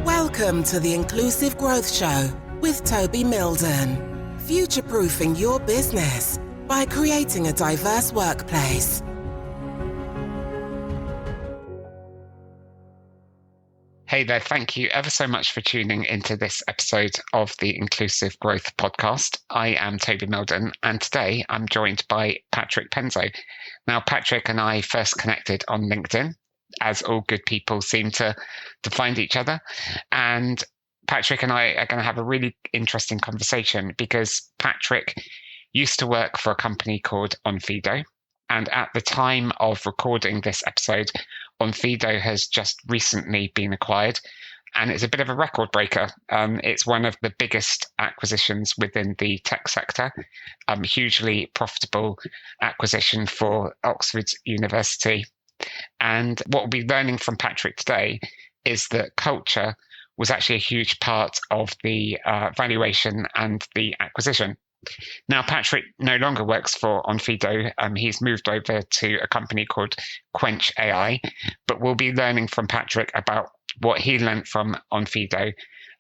Welcome to the Inclusive Growth Show with Toby Milden. Future-proofing your business by creating a diverse workplace. Hey there, thank you ever so much for tuning into this episode of the Inclusive Growth Podcast. I am Toby Milden, and today I'm joined by Patrick Penzo. Now, Patrick and I first connected on LinkedIn, as all good people seem to find each other. And Patrick and I are going to have a really interesting conversation because Patrick used to work for a company called Onfido. And at the time of recording this episode, Onfido has just recently been acquired, and it's a bit of a record breaker. It's one of the biggest acquisitions within the tech sector, hugely profitable acquisition for Oxford University. And what we'll be learning from Patrick today is that culture was actually a huge part of the valuation and the acquisition. Now, Patrick no longer works for Onfido. He's moved over to a company called Quench AI, but we'll be learning from Patrick about what he learned from Onfido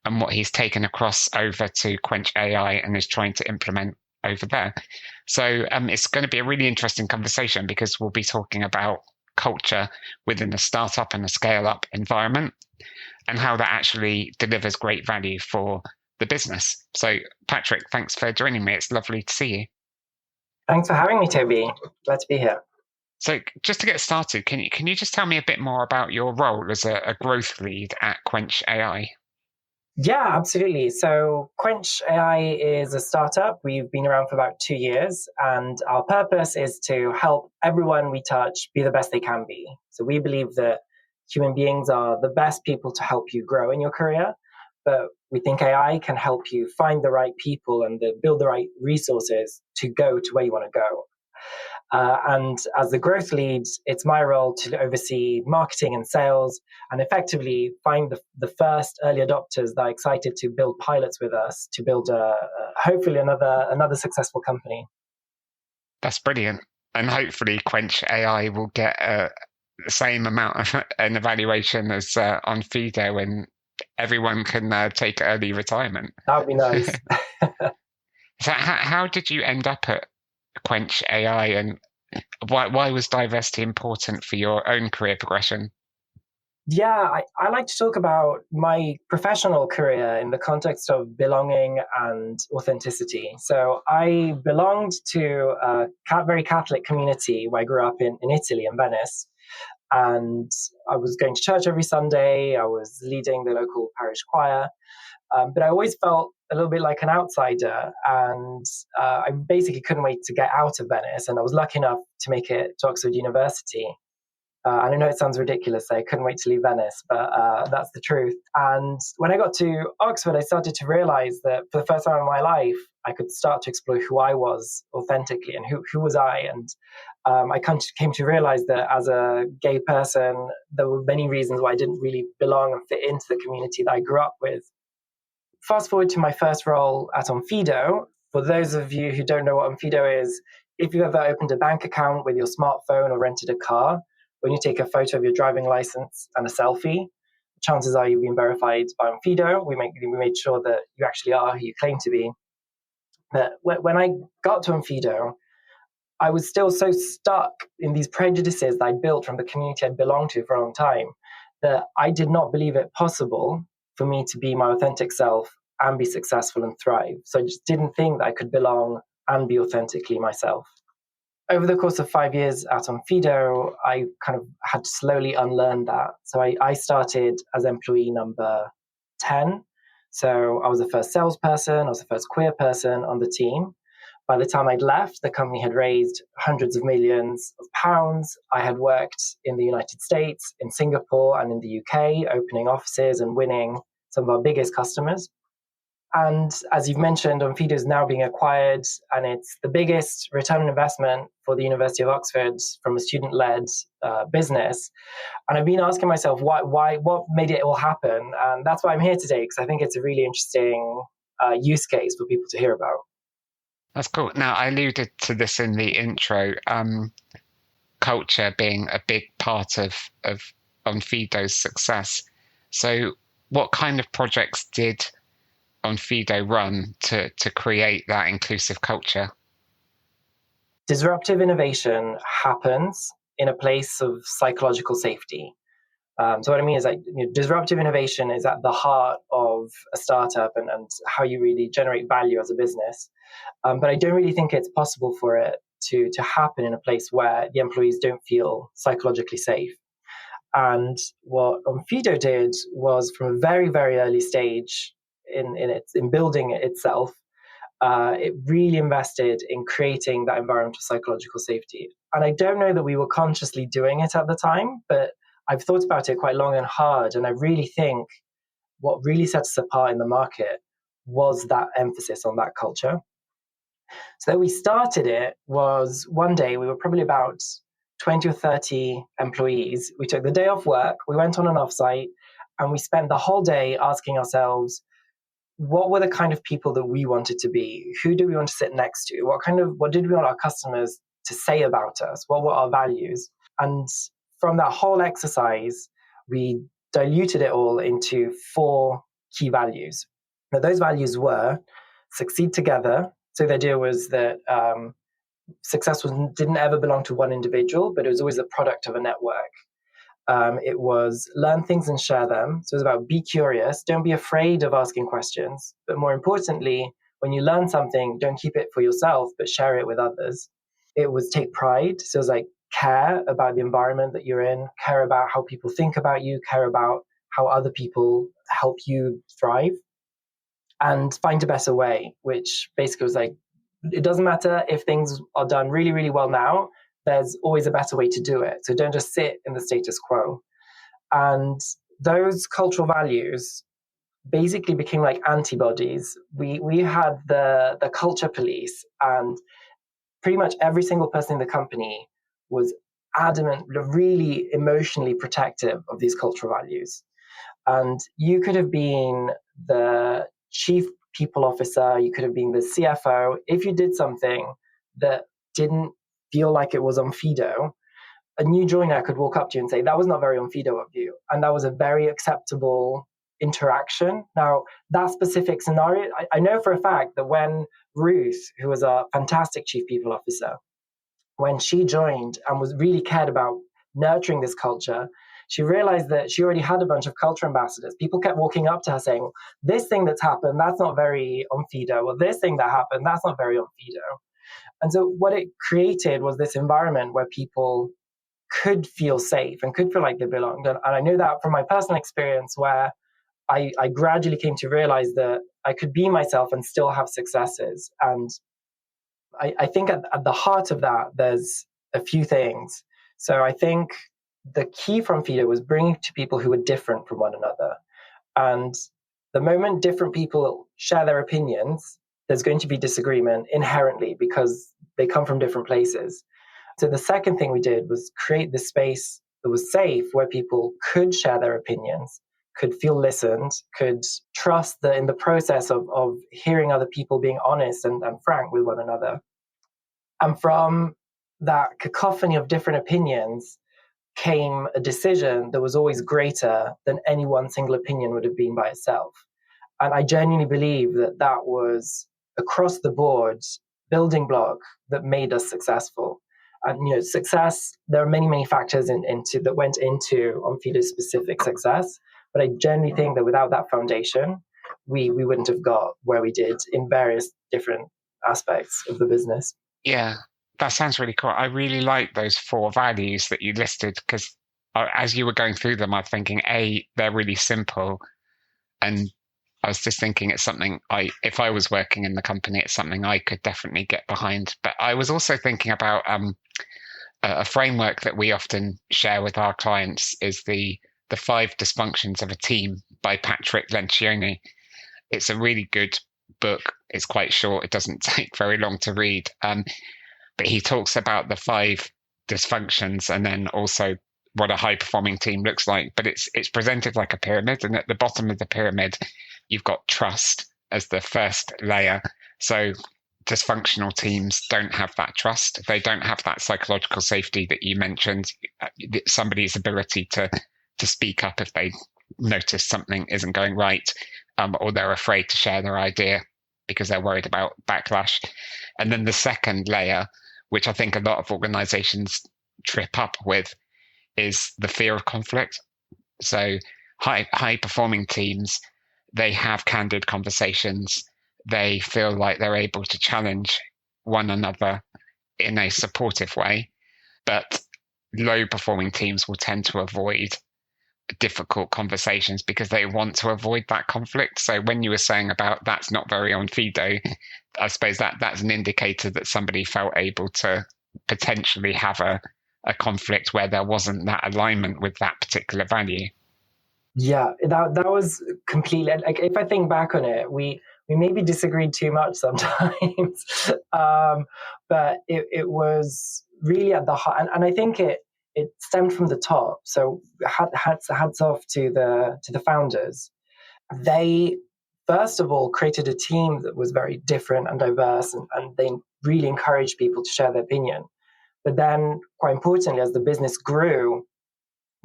and what he's taken across over to Quench AI and is trying to implement over there. So it's going to be a really interesting conversation because we'll be talking about culture within a startup and a scale-up environment and how that actually delivers great value for the business. So, Patrick, thanks for joining me. It's lovely to see you. Thanks for having me, Toby. Glad to be here. So, just to get started, can you just tell me a bit more about your role as a growth lead at Quench AI? Yeah, absolutely. So, Quench AI is a startup. We've been around for about 2 years, and our purpose is to help everyone we touch be the best they can be. So, we believe that human beings are the best people to help you grow in your career. But we think AI can help you find the right people and build the right resources to go to where you want to go. And as the growth lead, it's my role to oversee marketing and sales and effectively find the first early adopters that are excited to build pilots with us to build hopefully another successful company. That's brilliant. And hopefully Quench AI will get the same amount of an evaluation as Onfido and everyone can take early retirement. That would be nice. So how did you end up at Quench AI, and why was diversity important for your own career progression? Yeah, I like to talk about my professional career in the context of belonging and authenticity. So I belonged to a very Catholic community where I grew up in Italy, in Venice. And I was going to church every Sunday. I was leading the local parish choir. But I always felt a little bit like an outsider. And I basically couldn't wait to get out of Venice. And I was lucky enough to make it to Oxford University. And I know it sounds ridiculous. I couldn't wait to leave Venice, but that's the truth. And when I got to Oxford, I started to realize that for the first time in my life, I could start to explore who I was authentically and who was I. And I came to realize that as a gay person, there were many reasons why I didn't really belong and fit into the community that I grew up with. Fast forward to my first role at Onfido. For those of you who don't know what Onfido is, if you've ever opened a bank account with your smartphone or rented a car, when you take a photo of your driving license and a selfie, chances are you've been verified by Onfido. We made sure that you actually are who you claim to be. But when I got to Onfido, I was still so stuck in these prejudices that I built from the community I'd belonged to for a long time that I did not believe it possible for me to be my authentic self and be successful and thrive. So I just didn't think that I could belong and be authentically myself. Over the course of 5 years at Onfido, I kind of had to slowly unlearn that. So I started as employee number 10. So I was the first salesperson, I was the first queer person on the team. By the time I'd left, the company had raised hundreds of millions of pounds. I had worked in the United States, in Singapore, and in the UK, opening offices and winning some of our biggest customers. And as you've mentioned, Onfido is now being acquired, and it's the biggest return on investment for the University of Oxford from a student-led business. And I've been asking myself, what made it all happen? And that's why I'm here today, because I think it's a really interesting use case for people to hear about. That's cool. Now, I alluded to this in the intro, culture being a big part of Onfido's success. So what kind of projects did Onfido run to create that inclusive culture? Disruptive innovation happens in a place of psychological safety. So what I mean is disruptive innovation is at the heart of a startup and how you really generate value as a business. But I don't really think it's possible for it to happen in a place where the employees don't feel psychologically safe. And what Onfido did was, from a very, very early stage in building it itself, it really invested in creating that environment of psychological safety. And I don't know that we were consciously doing it at the time, but I've thought about it quite long and hard. And I really think what really set us apart in the market was that emphasis on that culture. So we started it was one day, we were probably about 20 or 30 employees. We took the day off work, we went on an offsite, and we spent the whole day asking ourselves, what were the kind of people that we wanted to be? Who do we want to sit next to? What did we want our customers to say about us? What were our values? And from that whole exercise, we diluted it all into 4 key values. Now, those values were succeed together. So the idea was that success didn't ever belong to one individual, but it was always a product of a network. It was learn things and share them. So it was about be curious. Don't be afraid of asking questions. But more importantly, when you learn something, don't keep it for yourself, but share it with others. It was take pride. So it was like care about the environment that you're in, care about how people think about you, care about how other people help you thrive, and find a better way, which basically was like, it doesn't matter if things are done really, really well now, there's always a better way to do it. So don't just sit in the status quo. And those cultural values basically became like antibodies. We had the culture police, and pretty much every single person in the company was adamant, really emotionally protective of these cultural values. And you could have been the chief people officer, you could have been the CFO. If you did something that didn't feel like it was Onfido, a new joiner could walk up to you and say, that was not very Onfido of you. And that was a very acceptable interaction. Now, that specific scenario, I know for a fact that when Ruth, who was a fantastic chief people officer, when she joined and was really cared about nurturing this culture, she realized that she already had a bunch of culture ambassadors. People kept walking up to her saying, this thing that's happened, that's not very Onfido, or this thing that happened, that's not very Onfido. And so what it created was this environment where people could feel safe and could feel like they belonged. And I know that from my personal experience, where I gradually came to realize that I could be myself and still have successes. And I think at the heart of that, there's a few things. So I think the key from Onfido was bringing to people who were different from one another. And the moment different people share their opinions, there's going to be disagreement inherently because they come from different places. So the second thing we did was create this space that was safe, where people could share their opinions, could feel listened, could trust that in the process of hearing other people being honest and frank with one another. And from that cacophony of different opinions came a decision that was always greater than any one single opinion would have been by itself. And I genuinely believe that that was across the board building block that made us successful. And success, there are many, many factors that went into Onfido's specific success. But I genuinely think that without that foundation, we wouldn't have got where we did in various different aspects of the business. Yeah, that sounds really cool. I really like those 4 values that you listed, because as you were going through them, I'm thinking, they're really simple. And I was just thinking it's something if I was working in the company, it's something I could definitely get behind. But I was also thinking about a framework that we often share with our clients is the 5 Dysfunctions of a Team by Patrick Lencioni. It's a really good book. It's quite short. It doesn't take very long to read. But he talks about the 5 dysfunctions and then also what a high-performing team looks like. But it's presented like a pyramid, and at the bottom of the pyramid, you've got trust as the first layer. So dysfunctional teams don't have that trust. They don't have that psychological safety that you mentioned, somebody's ability to speak up if they notice something isn't going right, or they're afraid to share their idea because they're worried about backlash. And then the second layer, which I think a lot of organizations trip up with, is the fear of conflict. So high performing teams, they have candid conversations. They feel like they're able to challenge one another in a supportive way. But low performing teams will tend to avoid difficult conversations because they want to avoid that conflict. So when you were saying about that's not very Onfido, I suppose that's an indicator that somebody felt able to potentially have a conflict where there wasn't that alignment with that particular value. Yeah, that was completely, like, if I think back on it, we maybe disagreed too much sometimes, but it was really at the heart, and I think it stemmed from the top. So hats off to the founders. They first of all created a team that was very different and diverse, and they really encouraged people to share their opinion. But then, quite importantly, as the business grew,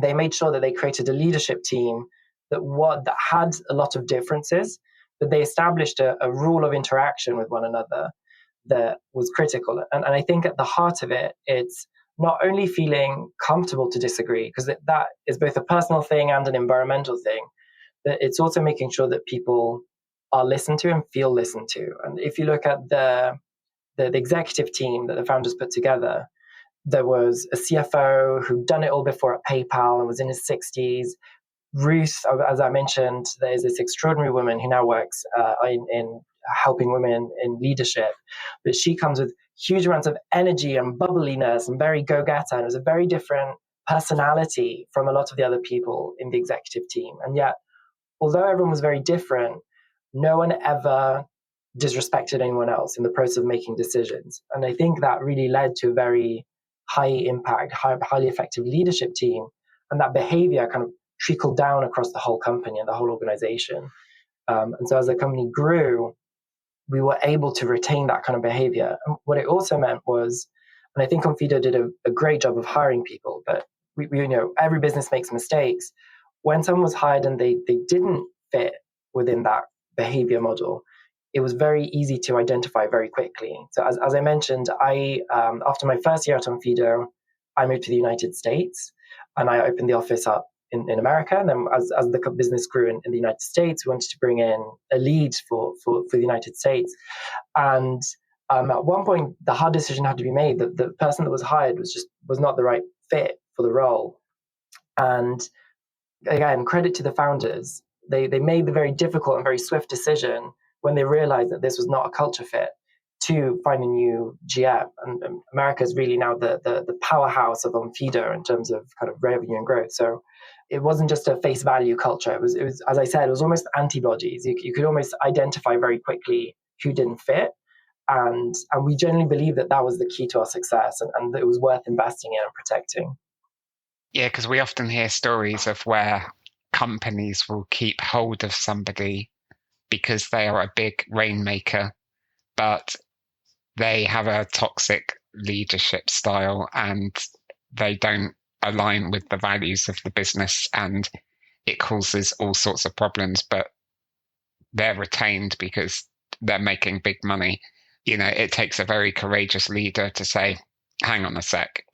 they made sure that they created a leadership team that had a lot of differences, but they established a rule of interaction with one another that was critical. And I think at the heart of it, it's not only feeling comfortable to disagree, because that is both a personal thing and an environmental thing, but it's also making sure that people are listened to and feel listened to. And if you look at the executive team that the founders put together, there was a CFO who'd done it all before at PayPal and was in his 60s. Ruth, as I mentioned, there's this extraordinary woman who now works in helping women in leadership. But she comes with huge amounts of energy and bubbliness and very go-getter. And it was a very different personality from a lot of the other people in the executive team. And yet, although everyone was very different, no one ever disrespected anyone else in the process of making decisions. And I think that really led to a very high impact, highly effective leadership team. And that behavior kind of trickled down across the whole company and the whole organization. And so as the company grew, we were able to retain that kind of behavior. And what it also meant was, and I think Onfido did a great job of hiring people, but we every business makes mistakes. When someone was hired and they didn't fit within that behavior model, it was very easy to identify very quickly. So as I mentioned, I after my first year at Onfido, I moved to the United States and I opened the office up in America. And then as the business grew in the United States, we wanted to bring in a lead for the United States. And at one point, the hard decision had to be made that the person that was hired was not the right fit for the role. And again, credit to the founders. They made the very difficult and very swift decision when they realized that this was not a culture fit to find a new GM. And America is really now the powerhouse of Onfido in terms of kind of revenue and growth. So it wasn't just a face value culture. It was as I said, it was almost antibodies. You could almost identify very quickly who didn't fit. And we generally believe that was the key to our success and it was worth investing in and protecting. Yeah, because we often hear stories of where companies will keep hold of somebody because they are a big rainmaker, but they have a toxic leadership style and they don't align with the values of the business, and it causes all sorts of problems, but they're retained because they're making big money. It takes a very courageous leader to say, hang on a sec,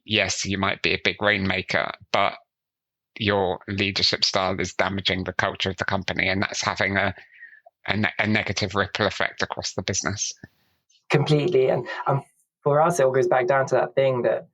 yes, you might be a big rainmaker, but your leadership style is damaging the culture of the company, and that's having a negative ripple effect across the business. Completely. And for us, it all goes back down to that thing that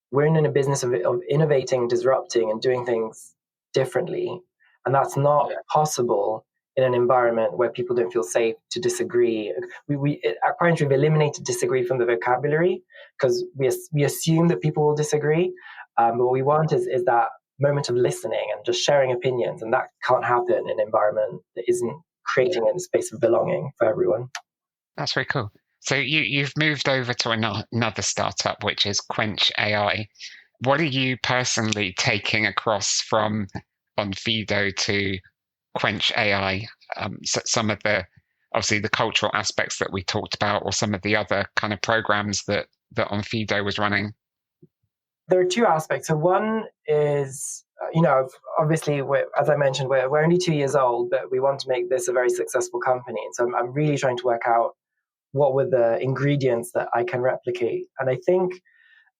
we're in a business of innovating, disrupting, and doing things differently. And that's not possible in an environment where people don't feel safe to disagree. At Quench, we've eliminated disagree from the vocabulary because we assume that people will disagree. But what we want is that moment of listening and just sharing opinions. And that can't happen in an environment that isn't creating a space of belonging for everyone. That's very cool. So you've moved over to another startup, which is Quench AI. What are you personally taking across from Onfido to Quench AI? So some of obviously the cultural aspects that we talked about, or some of the other kind of programs that Onfido was running? There are two aspects. So one is obviously, as I mentioned, we're only 2 years old, but we want to make this a very successful company. And so I'm really trying to work out what were the ingredients that I can replicate. And I think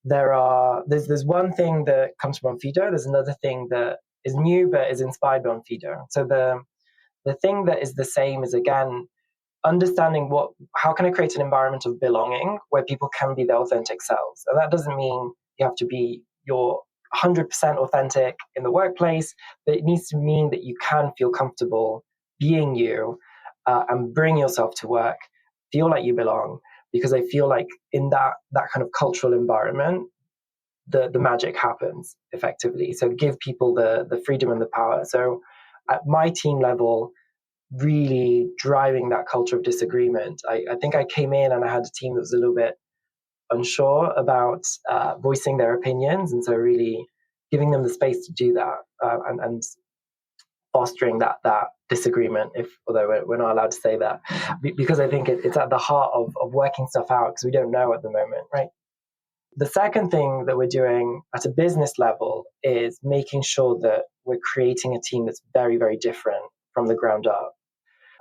there's one thing that comes from Onfido. There's another thing that is new but is inspired by Onfido. So the thing that is the same is, again, understanding how can I create an environment of belonging where people can be their authentic selves. And that doesn't mean you have to be your 100% authentic in the workplace, but it needs to mean that you can feel comfortable being you, and bring yourself to work, feel like you belong, because I feel like in that kind of cultural environment, the magic happens effectively. So give people the freedom and the power. So at my team level, really driving that culture of disagreement. I think I came in and I had a team that was a little bit unsure about voicing their opinions, and so really giving them the space to do that, and fostering that disagreement, although we're not allowed to say that, because I think it's at the heart of working stuff out, because we don't know at the moment, right? The second thing that we're doing at a business level is making sure that we're creating a team that's very, very different from the ground up.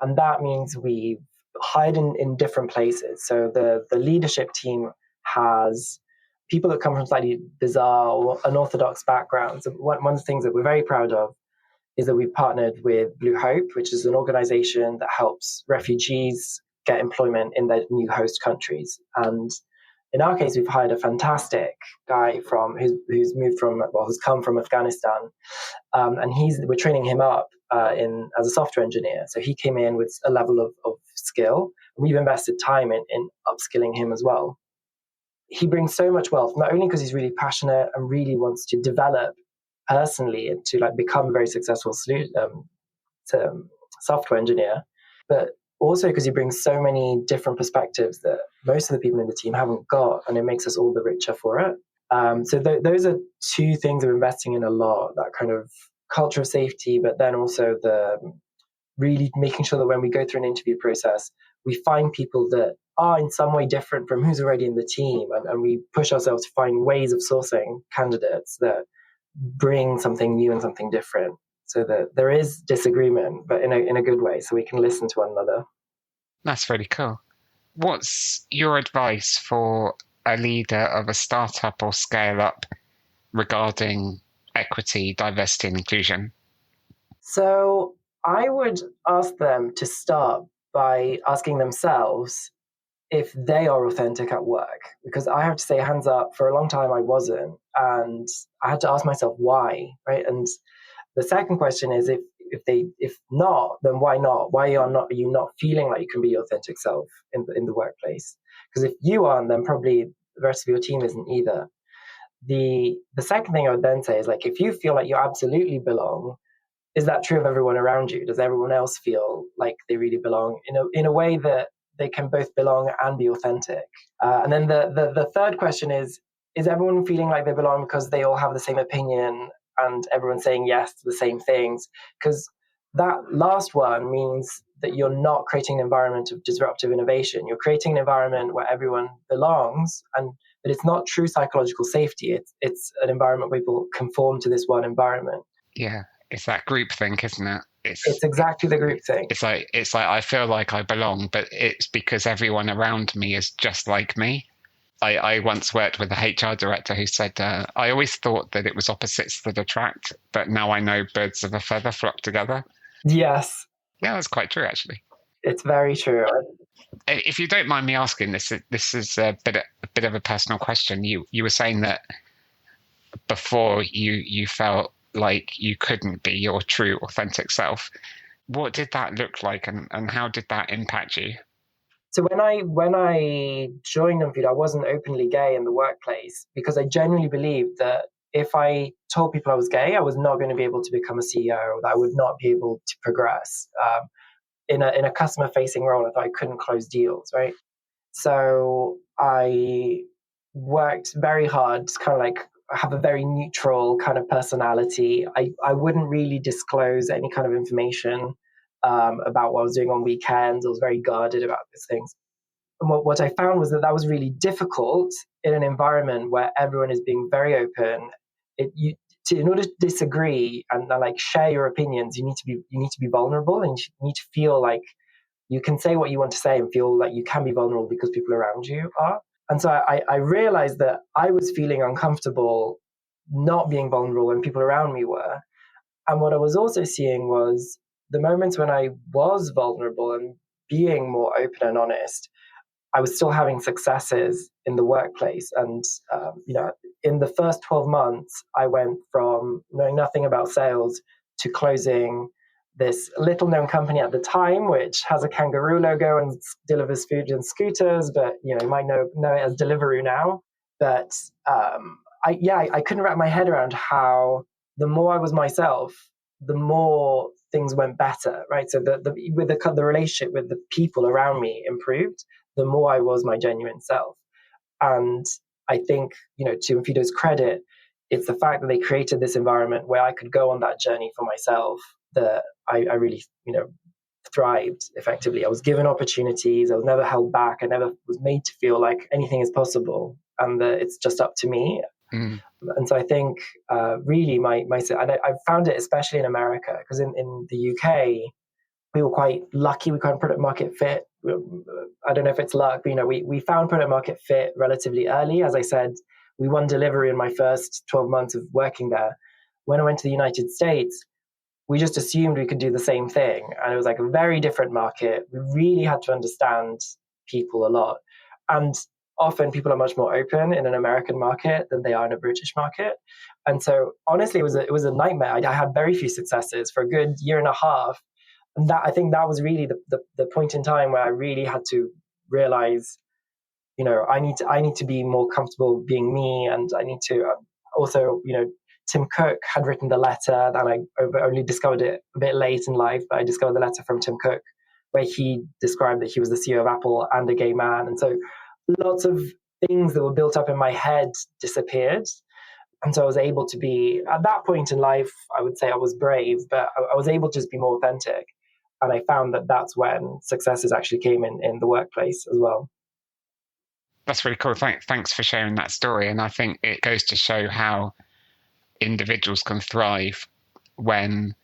And that means we've hired in different places. So the leadership team has people that come from slightly bizarre or unorthodox backgrounds. So one of the things that we're very proud of is that we've partnered with Blue Hope, which is an organization that helps refugees get employment in their new host countries. And in our case, we've hired a fantastic guy who's come from Afghanistan, and we're training him up as a software engineer. So he came in with a level of skill. We've invested time in upskilling him as well. He brings so much wealth, not only because he's really passionate and really wants to develop personally and to become a very successful software engineer, but also because he brings so many different perspectives that most of the people in the team haven't got, and it makes us all the richer for it. So those are two things we're investing in a lot, that kind of culture of safety, but then also the really making sure that when we go through an interview process, we find people that are in some way different from who's already in the team, and we push ourselves to find ways of sourcing candidates that bring something new and something different, so that there is disagreement, but in a good way, so we can listen to one another. That's really cool. What's your advice for a leader of a startup or scale up regarding equity, diversity, and inclusion? So I would ask them to start by asking themselves if they are authentic at work, because I have to say, hands up, for a long time I wasn't, and I had to ask myself why, right? And the second question is, if not, then why not? Why are you not feeling like you can be your authentic self in the workplace? Because if you aren't, then probably the rest of your team isn't either. The second thing I would then say is, if you feel like you absolutely belong, is that true of everyone around you? Does everyone else feel like they really belong in a way that they can both belong and be authentic? And then the third question is everyone feeling like they belong because they all have the same opinion and everyone's saying yes to the same things? Because that last one means that you're not creating an environment of disruptive innovation. You're creating an environment where everyone belongs, but it's not true psychological safety. It's an environment where people conform to this one environment. Yeah, it's that group think, isn't it? It's exactly the group thing. It's like I feel like I belong, but it's because everyone around me is just like me. I once worked with a HR director who said, I always thought that it was opposites that attract, but now I know birds of a feather flock together. Yes. Yeah, that's quite true, actually. It's very true. If you don't mind me asking, this is a bit of a personal question. You were saying that before you felt like you couldn't be your true, authentic self. What did that look like, and how did that impact you? So when I joined Onfido, I wasn't openly gay in the workplace, because I genuinely believed that if I told people I was gay, I was not going to be able to become a CEO, that I would not be able to progress. In a customer-facing role, I thought I couldn't close deals, right? So I worked very hard to kind of have a very neutral kind of personality. I wouldn't really disclose any kind of information about what I was doing on weekends. I was very guarded about these things. And what I found was that was really difficult in an environment where everyone is being very open. in order to disagree and like share your opinions, you need to be vulnerable, and you need to feel like you can say what you want to say and feel like you can be vulnerable because people around you are. And so I realized that I was feeling uncomfortable not being vulnerable when people around me were. And what I was also seeing was the moments when I was vulnerable and being more open and honest, I was still having successes in the workplace. And, in the first 12 months, I went from knowing nothing about sales to closing this little known company at the time, which has a kangaroo logo and delivers food and scooters, but, you might know it as Deliveroo now. But I couldn't wrap my head around how the more I was myself, the more things went better, right? So the relationship with the people around me improved, the more I was my genuine self. And I think, to Onfido's credit, it's the fact that they created this environment where I could go on that journey for myself that I really, thrived effectively. I was given opportunities. I was never held back. I never was made to feel like anything is possible and that it's just up to me. Mm. And so I think really and I found it especially in America, because in the UK, we were quite lucky. We found product market fit. I don't know if it's luck, but we found product market fit relatively early. As I said, we won delivery in my first 12 months of working there. When I went to the United States, we just assumed we could do the same thing. And it was like a very different market. We really had to understand people a lot. And often people are much more open in an American market than they are in a British market. And so honestly, it was a nightmare. I had very few successes for a good year and a half. And I think that was really the point in time where I really had to realize, I need to be more comfortable being me. And I need to also, Tim Cook had written the letter, and I only discovered it a bit late in life, but I discovered the letter from Tim Cook where he described that he was the CEO of Apple and a gay man. And so lots of things that were built up in my head disappeared. And so I was able to be, at that point in life, I would say I was brave, but I was able to just be more authentic. And I found that that's when successes actually came in the workplace as well. That's really cool. Thanks for sharing that story. And I think it goes to show how individuals can thrive when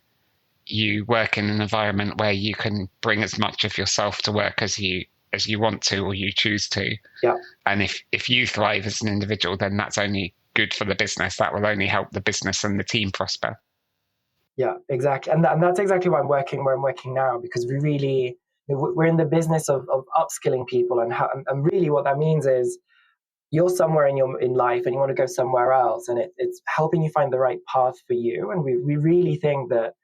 you work in an environment where you can bring as much of yourself to work as you want to or you choose to. Yeah. And if you thrive as an individual, then that's only good for the business. That will only help the business and the team prosper. Yeah, exactly. And that's exactly why I'm working where I'm working now, because we're in the business of upskilling people. And really what that means is you're somewhere in life and you want to go somewhere else, and it's helping you find the right path for you. And we really think that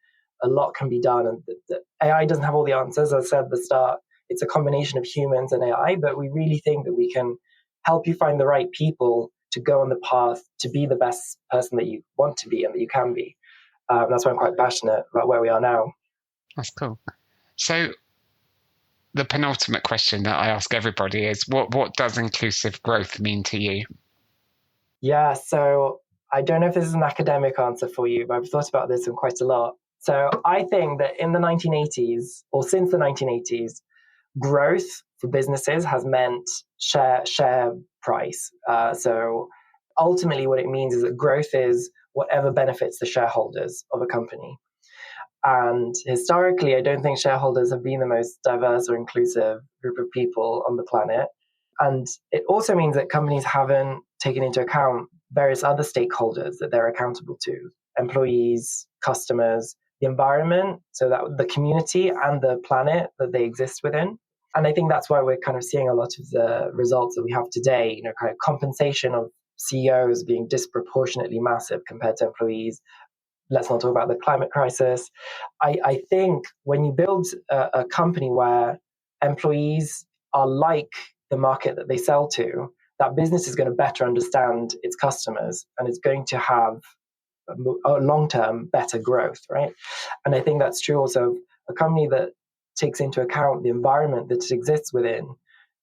a lot can be done, and that AI doesn't have all the answers. As I said at the start, it's a combination of humans and AI, but we really think that we can help you find the right people to go on the path to be the best person that you want to be and that you can be. That's why I'm quite passionate about where we are now. That's cool. So the penultimate question that I ask everybody is, what does inclusive growth mean to you? Yeah, so I don't know if this is an academic answer for you, but I've thought about this quite a lot. So I think that in the 1980s, or since the 1980s, growth for businesses has meant share price. So ultimately what it means is that growth is whatever benefits the shareholders of a company. And historically, I don't think shareholders have been the most diverse or inclusive group of people on the planet. And it also means that companies haven't taken into account various other stakeholders that they're accountable to: employees, customers, the environment, so that the community and the planet that they exist within. And I think that's why we're kind of seeing a lot of the results that we have today, kind of compensation of CEOs being disproportionately massive compared to employees. Let's not talk about the climate crisis. I think when you build a company where employees are like the market that they sell to, that business is going to better understand its customers and it's going to have a long-term better growth, right? And I think that's true also of a company that takes into account the environment that it exists within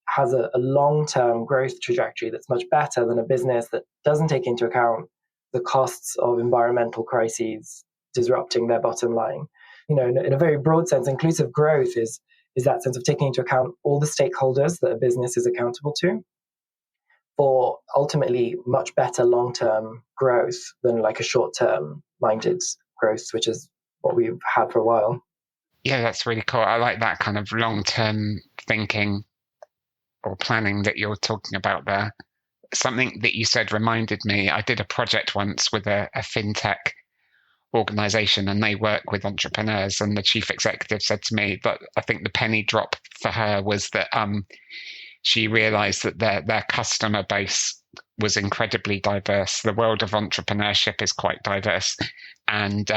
has a long-term growth trajectory that's much better than a business that doesn't take into account the costs of environmental crises disrupting their bottom line. In a very broad sense, inclusive growth is that sense of taking into account all the stakeholders that a business is accountable to, for ultimately much better long-term growth than like a short-term minded growth, which is what we've had for a while. Yeah, that's really cool. I like that kind of long-term thinking or planning that you're talking about there. Something that you said reminded me, I did a project once with a fintech organization, and they work with entrepreneurs, and the chief executive said to me that I think the penny drop for her was that she realized that their customer base was incredibly diverse. The world of entrepreneurship is quite diverse, and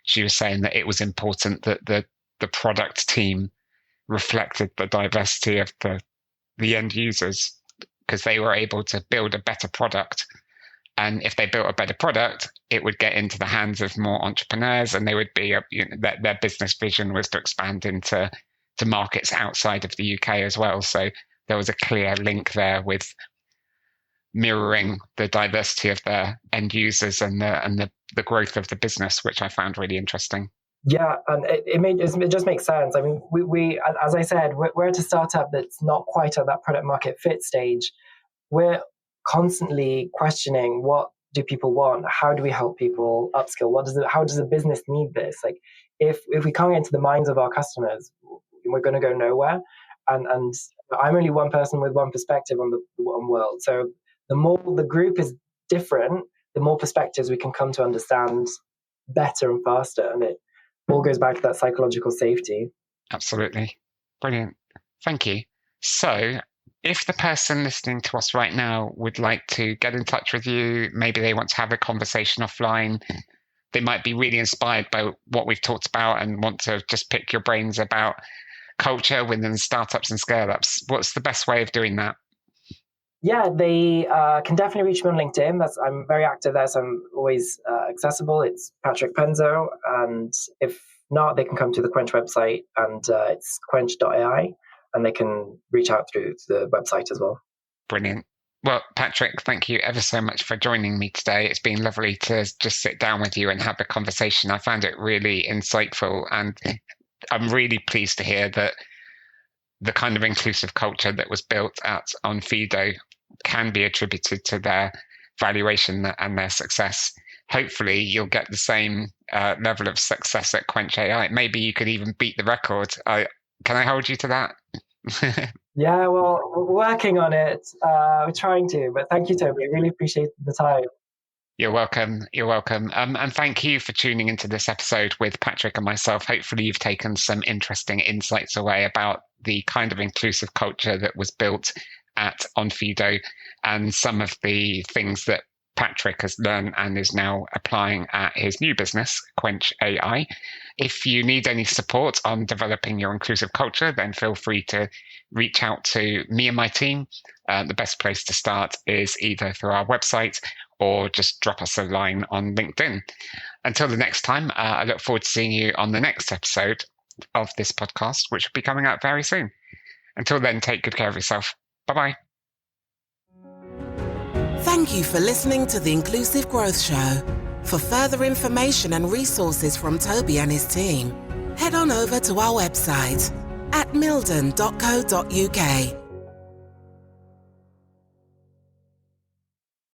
she was saying that it was important that the product team reflected the diversity of the end users, because they were able to build a better product. And if they built a better product, it would get into the hands of more entrepreneurs, and they would be, their business vision was to expand into markets outside of the UK as well. So there was a clear link there with mirroring the diversity of their end users and the growth of the business, which I found really interesting. Yeah, and it just makes sense. I mean, we as I said, we're at a startup that's not quite at that product market fit stage. We're constantly questioning, what do people want? How do we help people upskill? How does the business need this? Like, if we can't get into the minds of our customers, we're going to go nowhere. And I'm only one person with one perspective on the world. So the more the group is different, the more perspectives we can come to understand better and faster. And it all goes back to that psychological safety. Absolutely. Brilliant. Thank you. So if the person listening to us right now would like to get in touch with you, maybe they want to have a conversation offline, they might be really inspired by what we've talked about and want to just pick your brains about culture within startups and scale-ups. What's the best way of doing that? Yeah, they can definitely reach me on LinkedIn. I'm very active there, so I'm always accessible. It's Patrick Penzo, and if not, they can come to the Quench website, and it's quench AI, and they can reach out through the website as well. Brilliant. Well, Patrick, thank you ever so much for joining me today. It's been lovely to just sit down with you and have a conversation. I found it really insightful, and I'm really pleased to hear that the kind of inclusive culture that was built at Onfido can be attributed to their valuation and their success. Hopefully you'll get the same level of success at Quench AI. Maybe you could even beat the record. Can I hold you to that? Yeah, well, we're working on it. We're trying to, but thank you, Toby. I really appreciate the time. You're welcome. You're welcome. And thank you for tuning into this episode with Patrick and myself. Hopefully you've taken some interesting insights away about the kind of inclusive culture that was built at Onfido and some of the things that Patrick has learned and is now applying at his new business, Quench AI. If you need any support on developing your inclusive culture, then feel free to reach out to me and my team. The best place to start is either through our website or just drop us a line on LinkedIn. Until the next time, I look forward to seeing you on the next episode of this podcast, which will be coming out very soon. Until then, take good care of yourself. Bye-bye. Thank you for listening to the Inclusive Growth Show. For further information and resources from Toby and his team, head on over to our website at milden.co.uk.